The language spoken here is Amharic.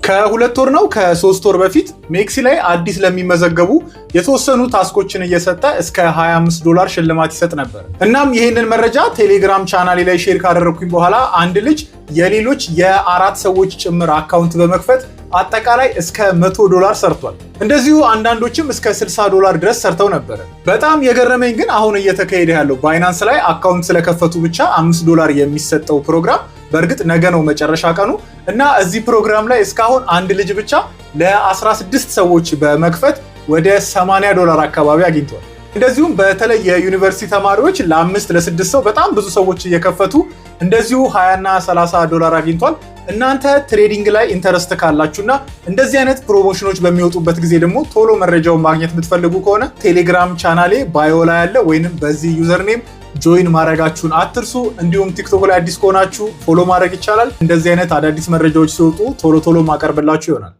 ከ2 ወር ነው ከ3 ወር በፊት ሜክሲ ላይ አዲስ ለሚመዘገቡ የተወሰኑ ታስኮችን እየሰጠ እስከ $25 ሽልማት ይሰጥ ነበር። እናም ይህንን መረጃ ቴሌግራም ቻናሌ ላይ ሼር ካደረኩኝ በኋላ አንድ ልጅ የሌሎች የ4 ሰዎች ጭምር አካውንት በመክፈት አጠቃላይ እስከ $100 ሰርቷል። እንደዚሁ አንዳንዶችም እስከ $60 ድረስ ሰርተው ነበር። በጣም የገረመኝ ግን አሁን እየተካሄደ ያለው ባይናንስ ላይ አካውንት ስለከፈቱ ብቻ $5 የሚሰጠው ፕሮግራም በእርግጥ ነገ ነው መጨረሻ ቀኑ እና እዚህ ፕሮግራም ላይ እስካሁን አንድ ልጅ ብቻ ለ16 ሰዎች በመክፈት ወደ $80 አካባቢ አግኝቷል። እንደዚሁም በተለይ የዩኒቨርሲቲ ተማሪዎች ለ5 ለ6 ሰው በጣም ብዙ ሰዎች እየከፈቱ እንደዚሁ $20 እና $30 አግኝቷል። እናንተ ትሬዲንግ ላይ ኢንተረስት ካላችሁና እንደዚህ አይነት ፕሮሞሽኖች በሚወጡበት ጊዜ ደግሞ ቶሎ መረጃውን ማግኘት የምትፈልጉ ከሆነ ቴሌግራም ቻናሌ ባዮ ላይ ያለ ወይንም በዚህ ዩዘርኔም ጆይን ማድረጋችሁን አትርሱ። እንዲሁም ቲክቶክ ላይ አዲስ ከሆናችሁ ፎሎ ማድረግ ይቻላል። እንደዚህ አይነት አዳዲስ መረጃዎች ሲወጡ ቶሎ ማቀርብላችሁ ይሆናል።